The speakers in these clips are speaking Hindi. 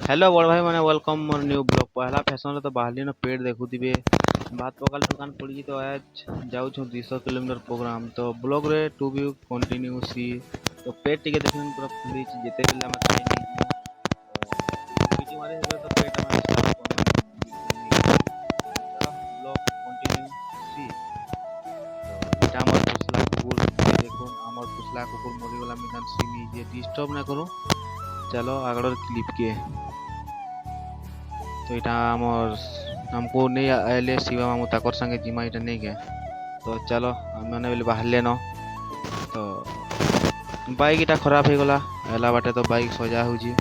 हेलो बड़ भाई मैंने वेलकम मोर न्यू ब्लॉग पहला फैशन तो बाहली न पेड़ देखुथिबे बात पकाल दुकान पड़ी तो आज जाऊँ 200 किलोमीटर प्रोग्राम तो ब्लॉग रे टू बी कंटिन्यू सी तो पेट टिके देखन पूरा फुली जेते बेला मैं खाई नहीं पीटी मारे हेबे तो पेट में ब्लॉग कंटिन्यू सी तो এটা আমার পুছলা কুকুর দেখুন আমার পুছলা কুকুর মরিগলা মিনান সিনি যে ডিস্টার্ब না করো चलो আগড়র ক্লিপ কে तो इटा हमर हमको नहीं आइले शिवा मामू ताकर संगे जिमा इटा नहीं गए तो चलो मैंने बोले बाहर लेनो तो बाइक इटा खराब हो गला एला बाटे तो बाइक सजा हो जी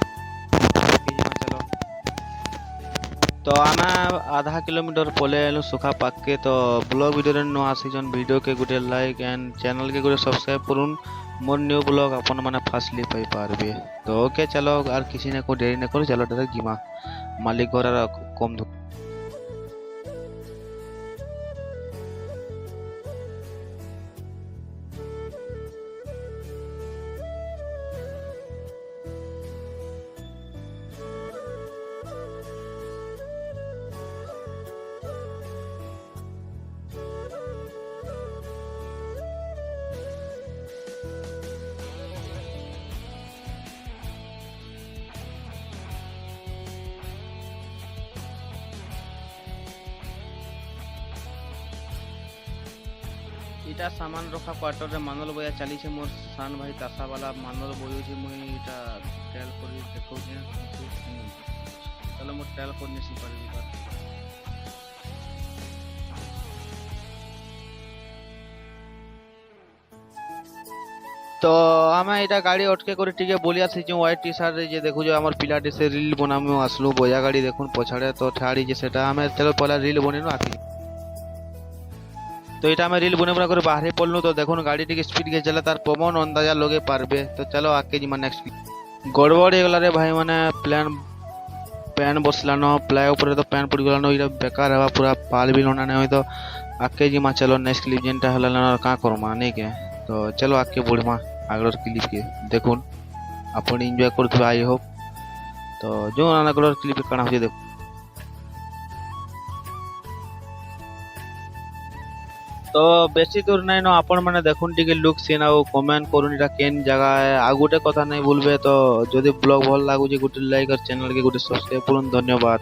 चलो तो आमे आधा किलोमीटर पले एलु सुखा पाक के तो ब्लॉग वीडियो रे नो आसी जन वीडियो के गुटे लाइक एंड चैनल के गुटे सब्सक्राइब करून मोर न्यू ब्लॉग अपन माने फास्टली पाई पारबे तो ओके चलो और किसी ने को देरी न करो चलो डायरेक्ट जिमा मालिक घर कम धूप इटा सामान रखा क्वार्टर रे मानल बया चली छे मोर सान भाई तासा वाला मानल बयो छे मुई इटा ट्रायल करी देखौ छे चलो मो ट्रायल करने सी परबी तो आमे इटा गाड़ी अटके करे टिके बोलिया से जो व्हाइट टी शर्ट जे देखु जो हमर पिलाटी से रील बनामे आसलो बोया गाड़ी देखुन पछाड़े तो ठाड़ी जे सेटा हमें चलो पहला रील बनेनो आती तो এটা আমি রিল বনে বনে করে বাহিরে পড়লু তো দেখুন গাড়ি টিকে স্পিড গে চলে তার পবন अंदाजा লগে পারবে তো চলো আগে জিমা নেক্সট গড়বড় হয়ে গেল রে ভাই মানে প্ল্যান প্যান বসলানো প্লাই উপরে তো প্যান পড়ি গলানো এটা বেকার হওয়া পুরা পাল বিলনা নাই তো আগে জিমা চলো নেক্সট ক্লিপ যেটা হলা না কা করমা নাই কে তো চলো আগে বড়মা আগর ক্লিপ কে দেখুন আপনি এনজয় করতে আই হোপ তো जो আগর ক্লিপ কানা হচ্ছে দেখুন तो बेसी दूर नहीं न आपण मैंने देखुन टिके लुक सीन आउ कमेंट करूँ इटा केन जगह है आ गोटे कथा नहीं भूलबे तो जदि ब्लॉग भल लागुचे गोटे लाइक और चैनल के गोटे सब्सक्राइब करूँ धन्यवाद।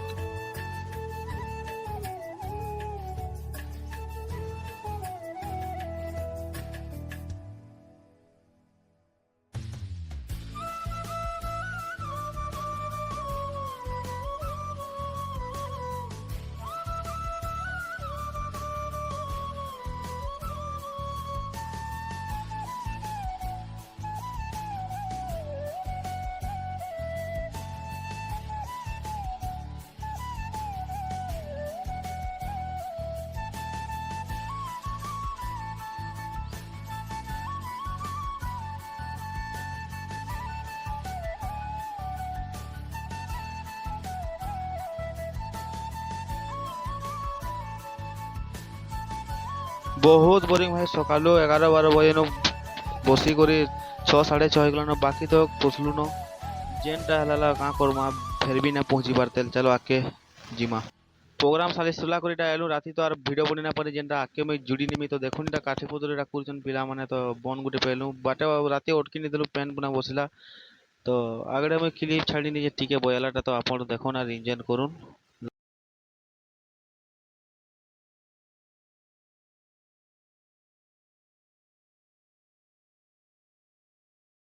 बहुत बोरिंग भाई सकालो 11-12 बजे न बसी करी 6-6:30 हो गलन बाकी तो पुछलु न जेनटा हलाला का करमा फिर भी ना पहुंची पारते चलो आके जिमा प्रोग्राम साले सुला करिटा एलु राती तो आर वीडियो बने ना पारे जेनटा आके मैं जुड़ी निमी तो देखुनिटा काठी पदरे राकुरछन पिला माने तो बन गुटे पेलु बाटे राती ओटकी नि देलु पेन बना बसिला तो आगड़े मैं क्लिप छाड़ी नि जे टिके बयालाटा तो आपण देखो ना रिंजन करूँ।